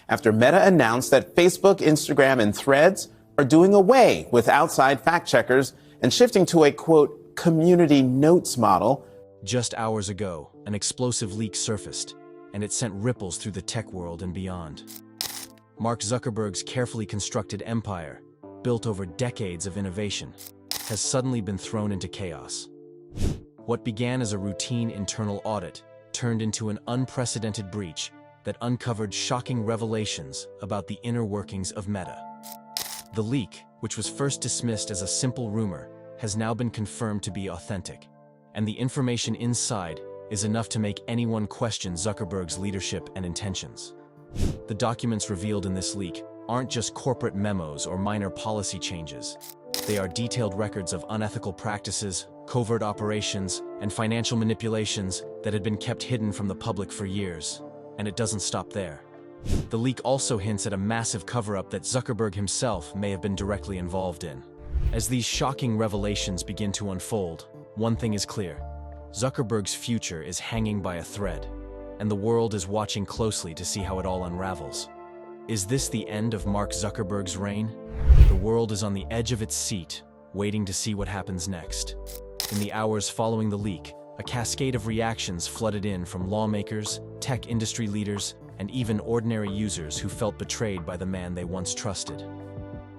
after Meta announced that Facebook, Instagram, and Threads are doing away with outside fact-checkers and shifting to a, quote, community notes model. Just hours ago, an explosive leak surfaced, and it sent ripples through the tech world and beyond. Mark Zuckerberg's carefully constructed empire, built over decades of innovation, has suddenly been thrown into chaos. What began as a routine internal audit turned into an unprecedented breach that uncovered shocking revelations about the inner workings of Meta. The leak, which was first dismissed as a simple rumor, has now been confirmed to be authentic, and the information inside is enough to make anyone question Zuckerberg's leadership and intentions. The documents revealed in this leak aren't just corporate memos or minor policy changes. They are detailed records of unethical practices, covert operations, and financial manipulations that had been kept hidden from the public for years. And it doesn't stop there. The leak also hints at a massive cover-up that Zuckerberg himself may have been directly involved in. As these shocking revelations begin to unfold, one thing is clear: Zuckerberg's future is hanging by a thread, and the world is watching closely to see how it all unravels. Is this the end of Mark Zuckerberg's reign? The world is on the edge of its seat, waiting to see what happens next. In the hours following the leak, a cascade of reactions flooded in from lawmakers, tech industry leaders, and even ordinary users who felt betrayed by the man they once trusted.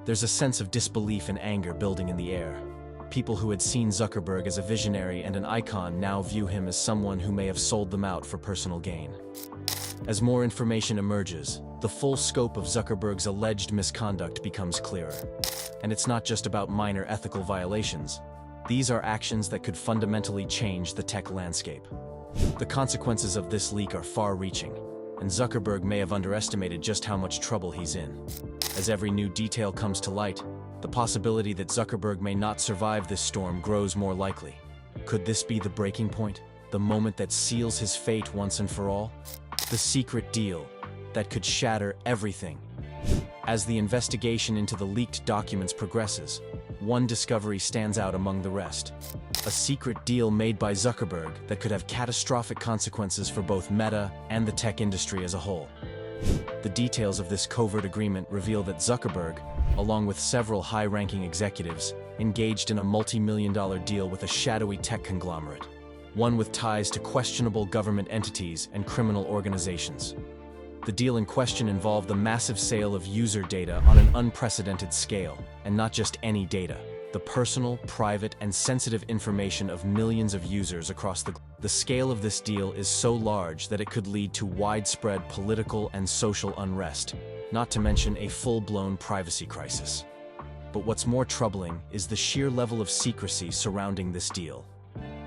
There's a sense of disbelief and anger building in the air. People who had seen Zuckerberg as a visionary and an icon now view him as someone who may have sold them out for personal gain. As more information emerges, the full scope of Zuckerberg's alleged misconduct becomes clearer. And it's not just about minor ethical violations. These are actions that could fundamentally change the tech landscape. The consequences of this leak are far-reaching, and Zuckerberg may have underestimated just how much trouble he's in. As every new detail comes to light, the possibility that Zuckerberg may not survive this storm grows more likely. Could this be the breaking point? The moment that seals his fate once and for all? The secret deal that could shatter everything. As the investigation into the leaked documents progresses, one discovery stands out among the rest. A secret deal made by Zuckerberg that could have catastrophic consequences for both Meta and the tech industry as a whole. The details of this covert agreement reveal that Zuckerberg, along with several high-ranking executives, engaged in a multi-million-dollar deal with a shadowy tech conglomerate, one with ties to questionable government entities and criminal organizations. The deal in question involved the massive sale of user data on an unprecedented scale, and not just any data. The personal, private, and sensitive information of millions of users across the globe. The scale of this deal is so large that it could lead to widespread political and social unrest, not to mention a full-blown privacy crisis. But what's more troubling is the sheer level of secrecy surrounding this deal.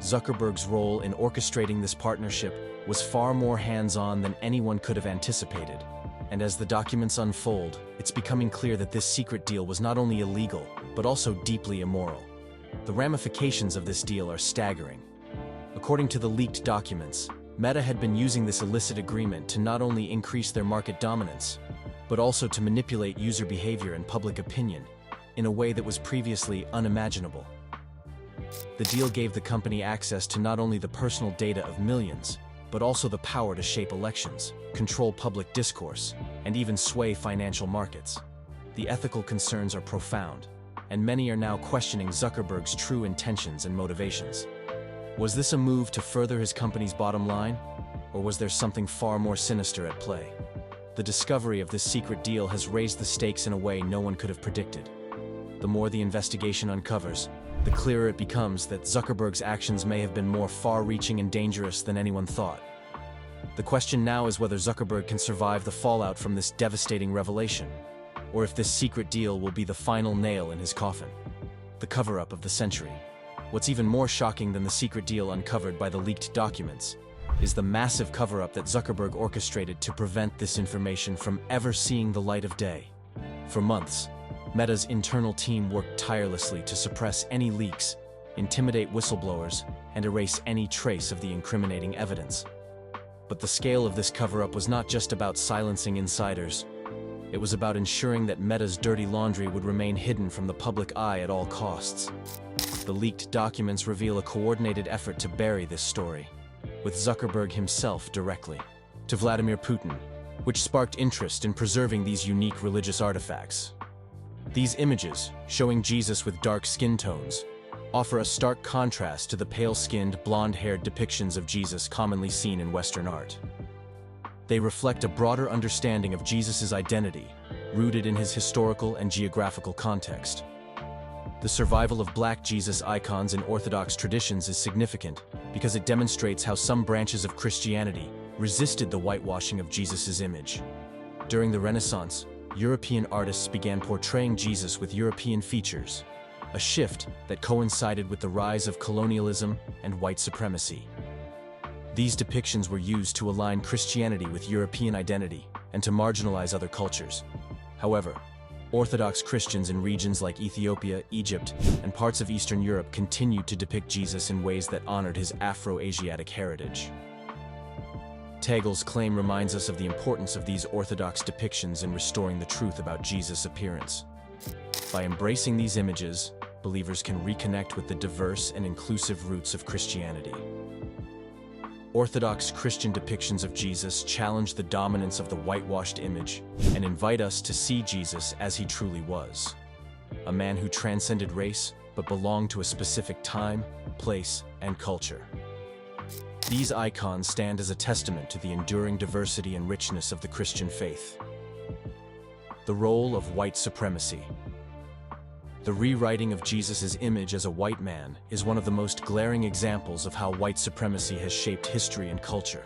Zuckerberg's role in orchestrating this partnership was far more hands-on than anyone could have anticipated. And as the documents unfold, it's becoming clear that this secret deal was not only illegal, but also deeply immoral. The ramifications of this deal are staggering. According to the leaked documents, Meta had been using this illicit agreement to not only increase their market dominance, but also to manipulate user behavior and public opinion in a way that was previously unimaginable. The deal gave the company access to not only the personal data of millions, but also the power to shape elections, control public discourse, and even sway financial markets. The ethical concerns are profound, and many are now questioning Zuckerberg's true intentions and motivations. Was this a move to further his company's bottom line, or was there something far more sinister at play? The discovery of this secret deal has raised the stakes in a way no one could have predicted. The more the investigation uncovers, the clearer it becomes that Zuckerberg's actions may have been more far-reaching and dangerous than anyone thought. The question now is whether Zuckerberg can survive the fallout from this devastating revelation, or if this secret deal will be the final nail in his coffin. The cover-up of the century. What's even more shocking than the secret deal uncovered by the leaked documents is the massive cover-up that Zuckerberg orchestrated to prevent this information from ever seeing the light of day. For months, Meta's internal team worked tirelessly to suppress any leaks, intimidate whistleblowers, and erase any trace of the incriminating evidence. But the scale of this cover-up was not just about silencing insiders. It was about ensuring that Meta's dirty laundry would remain hidden from the public eye at all costs. The leaked documents reveal a coordinated effort to bury this story, with Zuckerberg himself directly. To Vladimir Putin, which sparked interest in preserving these unique religious artifacts. These images, showing Jesus with dark skin tones, offer a stark contrast to the pale-skinned, blonde-haired depictions of Jesus commonly seen in Western art. They reflect a broader understanding of Jesus' identity, rooted in his historical and geographical context. The survival of Black Jesus icons in Orthodox traditions is significant because it demonstrates how some branches of Christianity resisted the whitewashing of Jesus' image. During the Renaissance, European artists began portraying Jesus with European features, a shift that coincided with the rise of colonialism and white supremacy. These depictions were used to align Christianity with European identity and to marginalize other cultures. However, Orthodox Christians in regions like Ethiopia, Egypt, and parts of Eastern Europe continued to depict Jesus in ways that honored his Afro-Asiatic heritage. Tegel's claim reminds us of the importance of these Orthodox depictions in restoring the truth about Jesus' appearance. By embracing these images, believers can reconnect with the diverse and inclusive roots of Christianity. Orthodox Christian depictions of Jesus challenge the dominance of the whitewashed image and invite us to see Jesus as he truly was, a man who transcended race but belonged to a specific time, place, and culture. These icons stand as a testament to the enduring diversity and richness of the Christian faith. The role of white supremacy. The rewriting of Jesus' image as a white man is one of the most glaring examples of how white supremacy has shaped history and culture.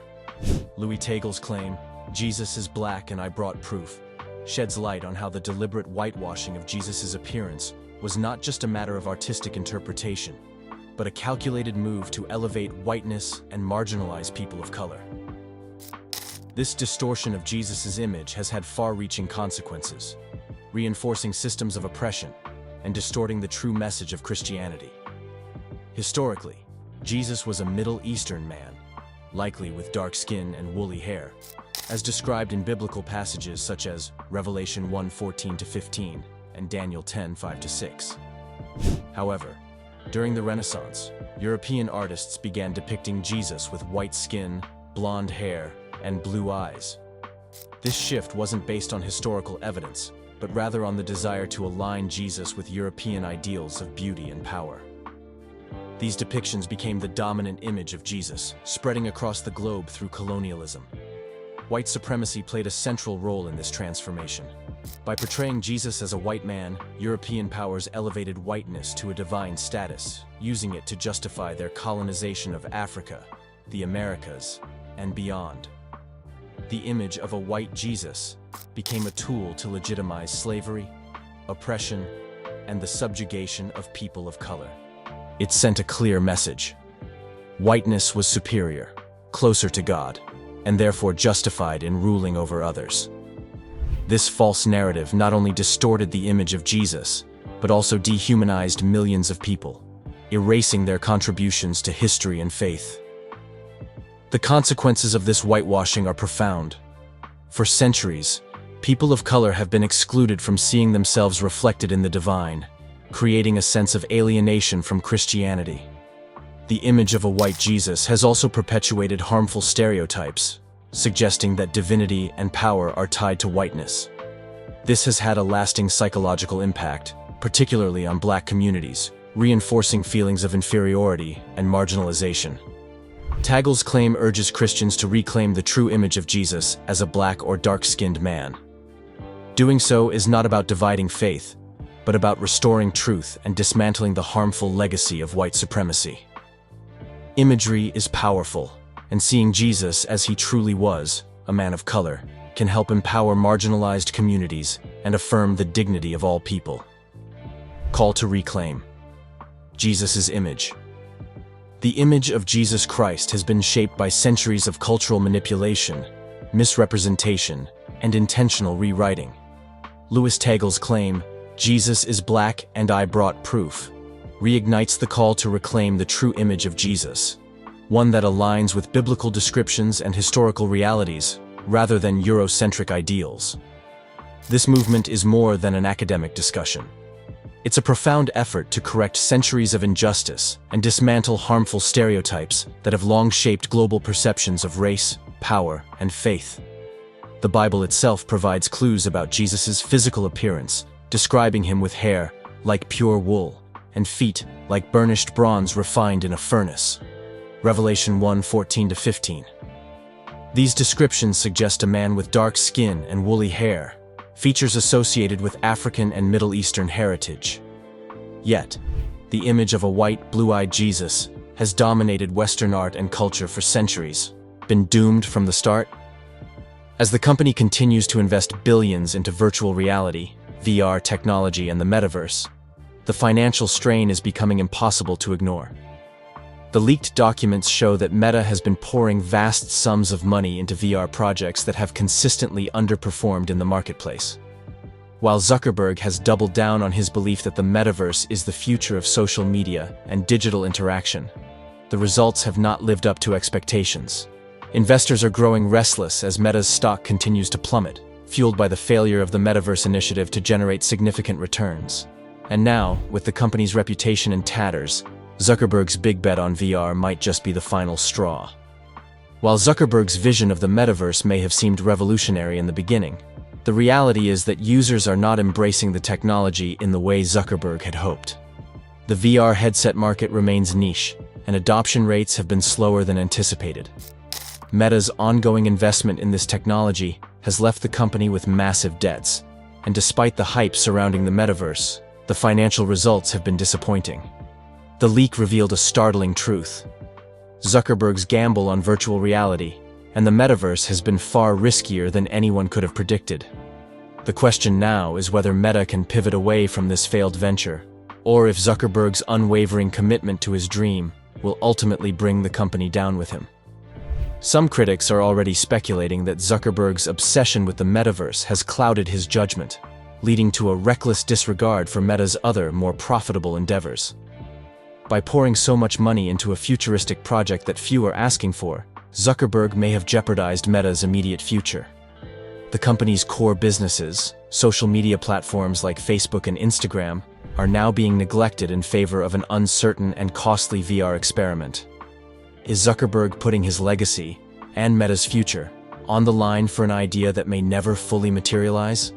Louis Tegel's claim, "Jesus is black and I brought proof," sheds light on how the deliberate whitewashing of Jesus' appearance was not just a matter of artistic interpretation, but a calculated move to elevate whiteness and marginalize people of color. This distortion of Jesus' image has had far-reaching consequences, reinforcing systems of oppression and distorting the true message of Christianity. Historically, Jesus was a Middle Eastern man, likely with dark skin and woolly hair, as described in biblical passages such as Revelation 1:14-15 and Daniel 10:5-6. However, during the Renaissance, European artists began depicting Jesus with white skin, blonde hair, and blue eyes. This shift wasn't based on historical evidence, but rather on the desire to align Jesus with European ideals of beauty and power. These depictions became the dominant image of Jesus, spreading across the globe through colonialism. White supremacy played a central role in this transformation. By portraying Jesus as a white man, European powers elevated whiteness to a divine status, using it to justify their colonization of Africa, the Americas, and beyond. The image of a white Jesus became a tool to legitimize slavery, oppression, and the subjugation of people of color. It sent a clear message. Whiteness was superior, closer to God, and therefore justified in ruling over others. This false narrative not only distorted the image of Jesus, but also dehumanized millions of people, erasing their contributions to history and faith. The consequences of this whitewashing are profound. For centuries, people of color have been excluded from seeing themselves reflected in the divine, creating a sense of alienation from Christianity. The image of a white Jesus has also perpetuated harmful stereotypes, suggesting that divinity and power are tied to whiteness. This has had a lasting psychological impact, particularly on Black communities, reinforcing feelings of inferiority and marginalization. Tegel's claim urges Christians to reclaim the true image of Jesus as a black or dark-skinned man. Doing so is not about dividing faith, but about restoring truth and dismantling the harmful legacy of white supremacy. Imagery is powerful, and seeing Jesus as he truly was, a man of color, can help empower marginalized communities and affirm the dignity of all people. Call to reclaim Jesus' image. The image of Jesus Christ has been shaped by centuries of cultural manipulation, misrepresentation, and intentional rewriting. Louis Tegel's claim, "Jesus is black and I brought proof," reignites the call to reclaim the true image of Jesus, one that aligns with biblical descriptions and historical realities, rather than Eurocentric ideals. This movement is more than an academic discussion. It's a profound effort to correct centuries of injustice and dismantle harmful stereotypes that have long shaped global perceptions of race, power, and faith. The Bible itself provides clues about Jesus' physical appearance, describing him with hair like pure wool and feet like burnished bronze refined in a furnace. Revelation 1:14-15. These descriptions suggest a man with dark skin and woolly hair, features associated with African and Middle Eastern heritage. Yet, the image of a white, blue-eyed Jesus has dominated Western art and culture for centuries. Been doomed from the start? As the company continues to invest billions into virtual reality, VR technology, and the metaverse, the financial strain is becoming impossible to ignore. The leaked documents show that Meta has been pouring vast sums of money into VR projects that have consistently underperformed in the marketplace. While Zuckerberg has doubled down on his belief that the metaverse is the future of social media and digital interaction, the results have not lived up to expectations. Investors are growing restless as Meta's stock continues to plummet, fueled by the failure of the metaverse initiative to generate significant returns. And now, with the company's reputation in tatters, Zuckerberg's big bet on VR might just be the final straw. While Zuckerberg's vision of the metaverse may have seemed revolutionary in the beginning, the reality is that users are not embracing the technology in the way Zuckerberg had hoped. The VR headset market remains niche, and adoption rates have been slower than anticipated. Meta's ongoing investment in this technology has left the company with massive debts, and despite the hype surrounding the metaverse, the financial results have been disappointing. The leak revealed a startling truth. Zuckerberg's gamble on virtual reality and the metaverse has been far riskier than anyone could have predicted. The question now is whether Meta can pivot away from this failed venture, or if Zuckerberg's unwavering commitment to his dream will ultimately bring the company down with him. Some critics are already speculating that Zuckerberg's obsession with the metaverse has clouded his judgment, leading to a reckless disregard for Meta's other, more profitable endeavors. By pouring so much money into a futuristic project that few are asking for, Zuckerberg may have jeopardized Meta's immediate future. The company's core businesses, social media platforms like Facebook and Instagram, are now being neglected in favor of an uncertain and costly VR experiment. Is Zuckerberg putting his legacy, and Meta's future, on the line for an idea that may never fully materialize?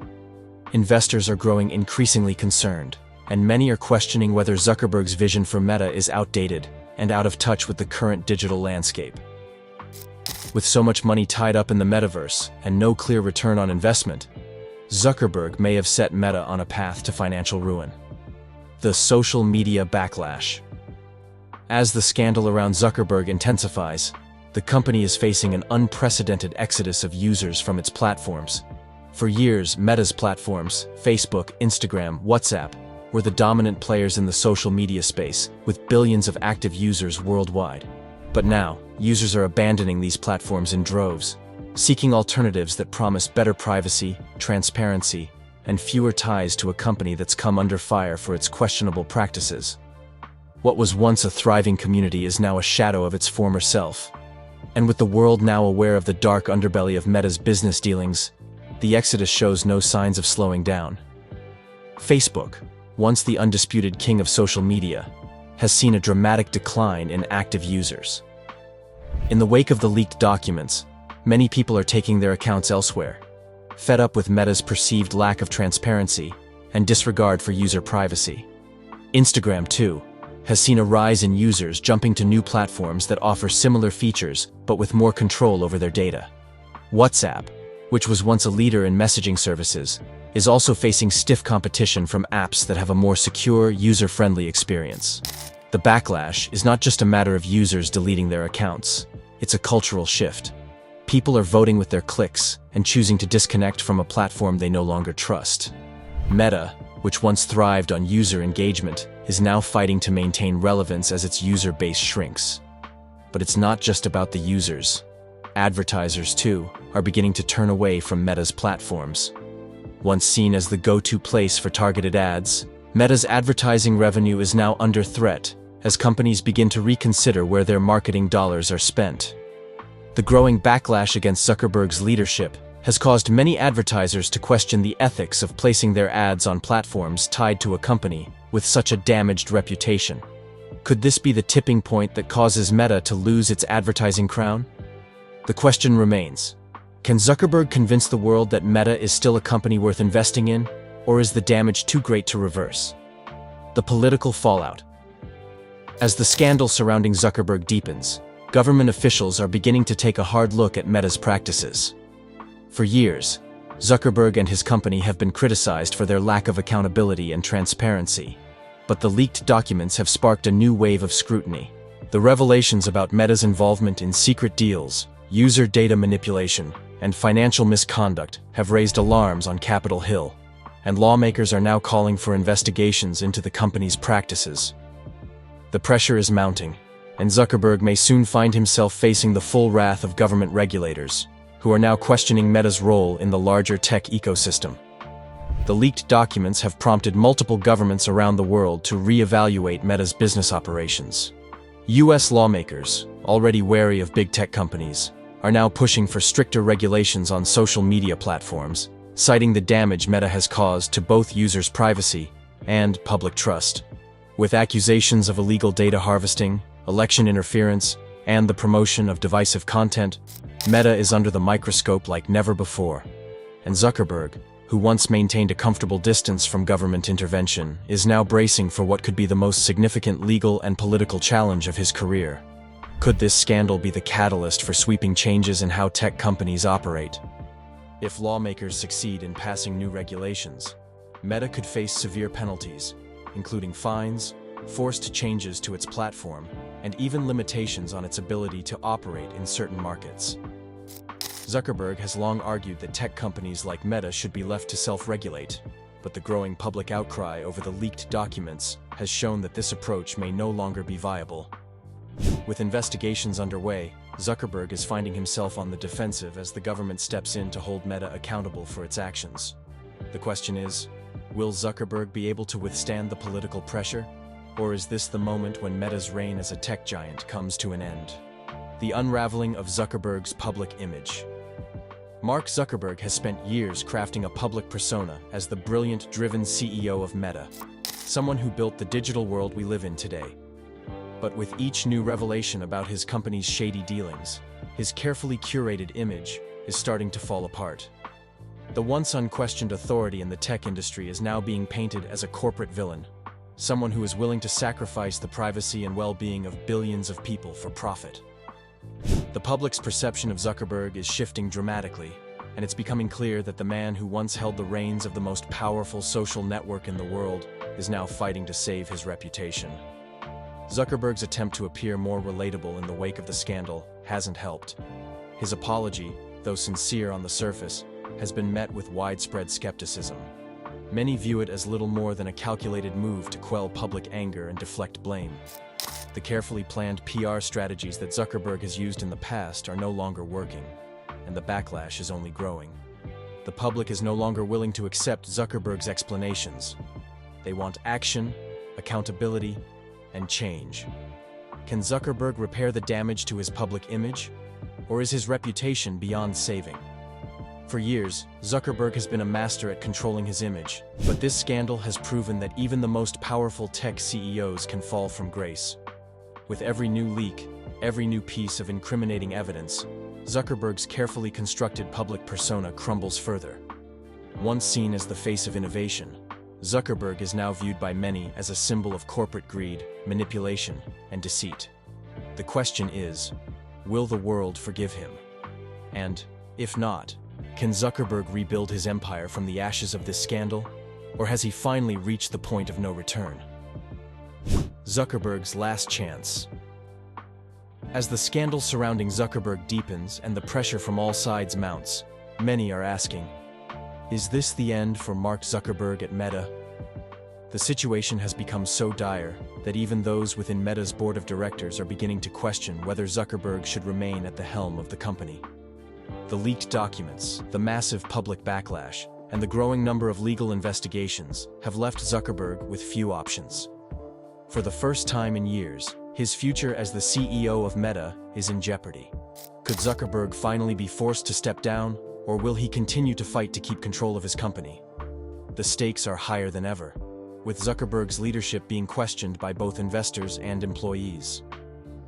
Investors are growing increasingly concerned, and many are questioning whether Zuckerberg's vision for Meta is outdated and out of touch with the current digital landscape. With so much money tied up in the metaverse and no clear return on investment, Zuckerberg may have set Meta on a path to financial ruin. The social media backlash. As the scandal around Zuckerberg intensifies, the company is facing an unprecedented exodus of users from its platforms. For years, Meta's platforms, Facebook, Instagram, WhatsApp, were the dominant players in the social media space, with billions of active users worldwide. But now, users are abandoning these platforms in droves, seeking alternatives that promise better privacy, transparency, and fewer ties to a company that's come under fire for its questionable practices. What was once a thriving community is now a shadow of its former self. And with the world now aware of the dark underbelly of Meta's business dealings, the exodus shows no signs of slowing down. Facebook, once the undisputed king of social media, has seen a dramatic decline in active users. In the wake of the leaked documents, many people are taking their accounts elsewhere, fed up with Meta's perceived lack of transparency and disregard for user privacy. Instagram, too, has seen a rise in users jumping to new platforms that offer similar features but with more control over their data. WhatsApp, which was once a leader in messaging services, is also facing stiff competition from apps that have a more secure, user-friendly experience. The backlash is not just a matter of users deleting their accounts. It's a cultural shift. People are voting with their clicks and choosing to disconnect from a platform they no longer trust. Meta, which once thrived on user engagement, is now fighting to maintain relevance as its user base shrinks. But it's not just about the users. Advertisers, too, are beginning to turn away from Meta's platforms. Once seen as the go-to place for targeted ads, Meta's advertising revenue is now under threat as companies begin to reconsider where their marketing dollars are spent. The growing backlash against Zuckerberg's leadership has caused many advertisers to question the ethics of placing their ads on platforms tied to a company with such a damaged reputation. Could this be the tipping point that causes Meta to lose its advertising crown? The question remains, Can Zuckerberg convince the world that Meta is still a company worth investing in, or is the damage too great to reverse? The political fallout. As the scandal surrounding Zuckerberg deepens, government officials are beginning to take a hard look at Meta's practices. For years, Zuckerberg and his company have been criticized for their lack of accountability and transparency. But the leaked documents have sparked a new wave of scrutiny. The revelations about Meta's involvement in secret deals, user data manipulation, and financial misconduct have raised alarms on Capitol Hill, and lawmakers are now calling for investigations into the company's practices. The pressure is mounting, and Zuckerberg may soon find himself facing the full wrath of government regulators, who are now questioning Meta's role in the larger tech ecosystem. The leaked documents have prompted multiple governments around the world to reevaluate Meta's business operations. US lawmakers, already wary of big tech companies, are now pushing for stricter regulations on social media platforms, citing the damage Meta has caused to both users' privacy and public trust. With accusations of illegal data harvesting, election interference, and the promotion of divisive content, Meta is under the microscope like never before. And Zuckerberg, who once maintained a comfortable distance from government intervention, is now bracing for what could be the most significant legal and political challenge of his career. Could this scandal be the catalyst for sweeping changes in how tech companies operate? If lawmakers succeed in passing new regulations, Meta could face severe penalties, including fines, forced changes to its platform, and even limitations on its ability to operate in certain markets. Zuckerberg has long argued that tech companies like Meta should be left to self-regulate, but the growing public outcry over the leaked documents has shown that this approach may no longer be viable. With investigations underway, Zuckerberg is finding himself on the defensive as the government steps in to hold Meta accountable for its actions. The question is, will Zuckerberg be able to withstand the political pressure? Or is this the moment when Meta's reign as a tech giant comes to an end? The unraveling of Zuckerberg's public image. Mark Zuckerberg has spent years crafting a public persona as the brilliant, driven CEO of Meta, someone who built the digital world we live in today. But with each new revelation about his company's shady dealings, his carefully curated image is starting to fall apart. The once unquestioned authority in the tech industry is now being painted as a corporate villain, someone who is willing to sacrifice the privacy and well-being of billions of people for profit. The public's perception of Zuckerberg is shifting dramatically, and it's becoming clear that the man who once held the reins of the most powerful social network in the world is now fighting to save his reputation. Zuckerberg's attempt to appear more relatable in the wake of the scandal hasn't helped. His apology, though sincere on the surface, has been met with widespread skepticism. Many view it as little more than a calculated move to quell public anger and deflect blame. The carefully planned PR strategies that Zuckerberg has used in the past are no longer working, and the backlash is only growing. The public is no longer willing to accept Zuckerberg's explanations. They want action, accountability, and change. Can Zuckerberg repair the damage to his public image, or is his reputation beyond saving? For years, Zuckerberg has been a master at controlling his image, but this scandal has proven that even the most powerful tech CEOs can fall from grace. With every new leak, every new piece of incriminating evidence, Zuckerberg's carefully constructed public persona crumbles further. Once seen as the face of innovation, Zuckerberg is now viewed by many as a symbol of corporate greed, manipulation, and deceit. The question is, will the world forgive him? And, if not, can Zuckerberg rebuild his empire from the ashes of this scandal? Or has he finally reached the point of no return? Zuckerberg's last chance. As the scandal surrounding Zuckerberg deepens and the pressure from all sides mounts, many are asking, is this the end for Mark Zuckerberg at Meta? The situation has become so dire that even those within Meta's board of directors are beginning to question whether Zuckerberg should remain at the helm of the company. The leaked documents, the massive public backlash, and the growing number of legal investigations have left Zuckerberg with few options. For the first time in years, his future as the CEO of Meta is in jeopardy. Could Zuckerberg finally be forced to step down, or will he continue to fight to keep control of his company? The stakes are higher than ever, with Zuckerberg's leadership being questioned by both investors and employees.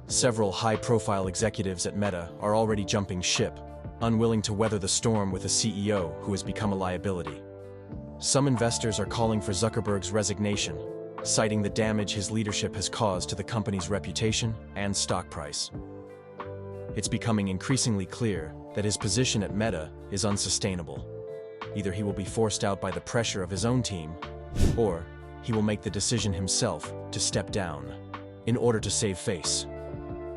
Several high-profile executives at Meta are already jumping ship, unwilling to weather the storm with a CEO who has become a liability. Some investors are calling for Zuckerberg's resignation, citing the damage his leadership has caused to the company's reputation and stock price. It's becoming increasingly clear that his position at Meta is unsustainable. Either he will be forced out by the pressure of his own team, or he will make the decision himself to step down in order to save face.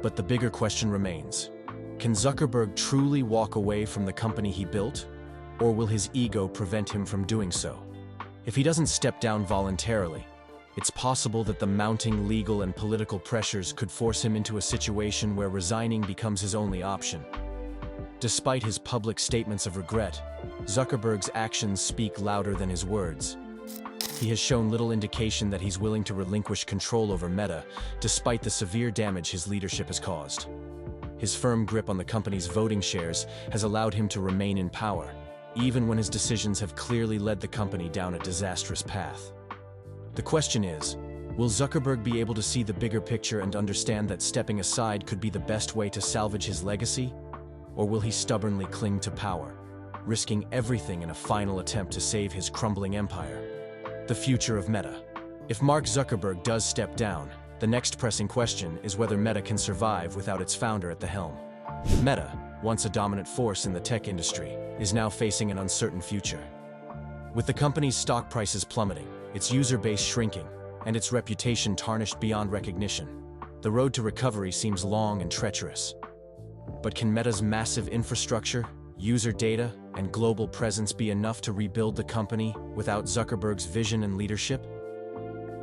But the bigger question remains: can Zuckerberg truly walk away from the company he built, or will his ego prevent him from doing so? If he doesn't step down voluntarily, it's possible that the mounting legal and political pressures could force him into a situation where resigning becomes his only option. Despite his public statements of regret, Zuckerberg's actions speak louder than his words. He has shown little indication that he's willing to relinquish control over Meta, despite the severe damage his leadership has caused. His firm grip on the company's voting shares has allowed him to remain in power, even when his decisions have clearly led the company down a disastrous path. The question is, will Zuckerberg be able to see the bigger picture and understand that stepping aside could be the best way to salvage his legacy? Or will he stubbornly cling to power, risking everything in a final attempt to save his crumbling empire? The future of Meta. If Mark Zuckerberg does step down, the next pressing question is whether Meta can survive without its founder at the helm. Meta, once a dominant force in the tech industry, is now facing an uncertain future. With the company's stock prices plummeting, its user base shrinking, and its reputation tarnished beyond recognition, the road to recovery seems long and treacherous. But can Meta's massive infrastructure, user data, and global presence be enough to rebuild the company without Zuckerberg's vision and leadership?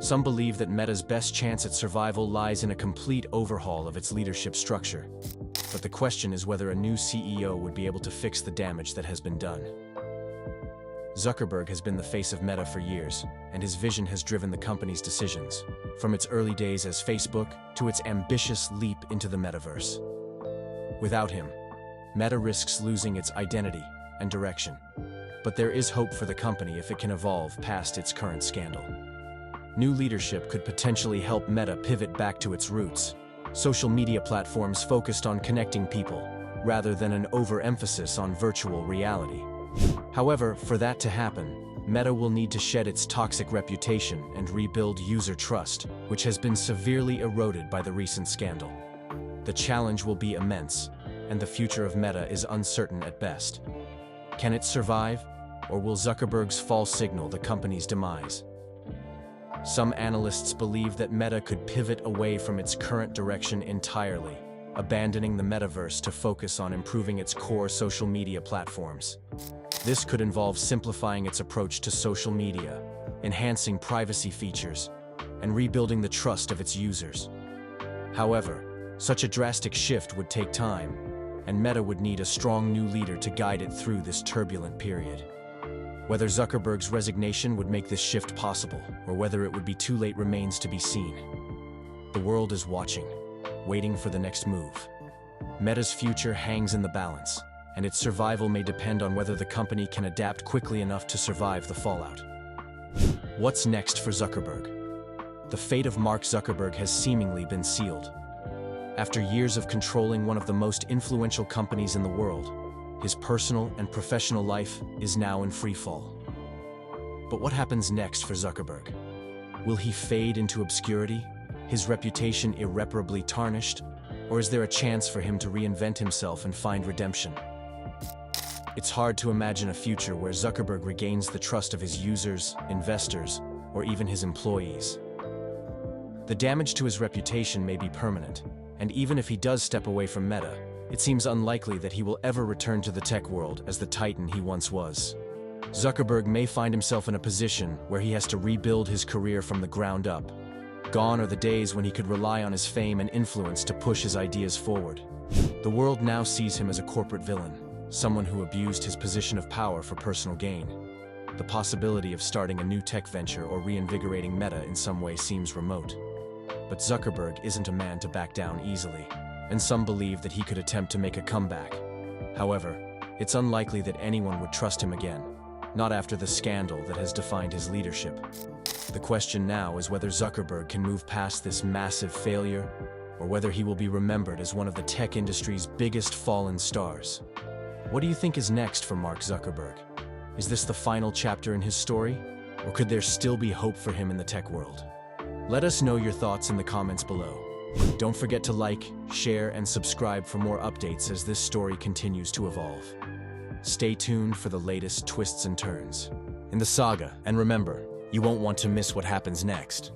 Some believe that Meta's best chance at survival lies in a complete overhaul of its leadership structure. But the question is whether a new CEO would be able to fix the damage that has been done. Zuckerberg has been the face of Meta for years, and his vision has driven the company's decisions, from its early days as Facebook to its ambitious leap into the metaverse. Without him, Meta risks losing its identity and direction. But there is hope for the company if it can evolve past its current scandal. New leadership could potentially help Meta pivot back to its roots, social media platforms focused on connecting people, rather than an overemphasis on virtual reality. However, for that to happen, Meta will need to shed its toxic reputation and rebuild user trust, which has been severely eroded by the recent scandal. The challenge will be immense, and the future of Meta is uncertain at best. Can it survive, or will Zuckerberg's fall signal the company's demise? Some analysts believe that Meta could pivot away from its current direction entirely, abandoning the metaverse to focus on improving its core social media platforms. This could involve simplifying its approach to social media, enhancing privacy features, and rebuilding the trust of its users. However, such a drastic shift would take time, and Meta would need a strong new leader to guide it through this turbulent period. Whether Zuckerberg's resignation would make this shift possible, or whether it would be too late remains to be seen. The world is watching, waiting for the next move. Meta's future hangs in the balance, and its survival may depend on whether the company can adapt quickly enough to survive the fallout. What's next for Zuckerberg? The fate of Mark Zuckerberg has seemingly been sealed. After years of controlling one of the most influential companies in the world, his personal and professional life is now in free fall. But what happens next for Zuckerberg? Will he fade into obscurity, his reputation irreparably tarnished, or is there a chance for him to reinvent himself and find redemption? It's hard to imagine a future where Zuckerberg regains the trust of his users, investors, or even his employees. The damage to his reputation may be permanent, and even if he does step away from Meta, it seems unlikely that he will ever return to the tech world as the titan he once was. Zuckerberg may find himself in a position where he has to rebuild his career from the ground up. Gone are the days when he could rely on his fame and influence to push his ideas forward. The world now sees him as a corporate villain, someone who abused his position of power for personal gain. The possibility of starting a new tech venture or reinvigorating Meta in some way seems remote. But Zuckerberg isn't a man to back down easily, and some believe that he could attempt to make a comeback. However, it's unlikely that anyone would trust him again, not after the scandal that has defined his leadership. The question now is whether Zuckerberg can move past this massive failure, or whether he will be remembered as one of the tech industry's biggest fallen stars. What do you think is next for Mark Zuckerberg? Is this the final chapter in his story? Or could there still be hope for him in the tech world? Let us know your thoughts in the comments below. Don't forget to like, share, and subscribe for more updates as this story continues to evolve. Stay tuned for the latest twists and turns in the saga, and remember, you won't want to miss what happens next.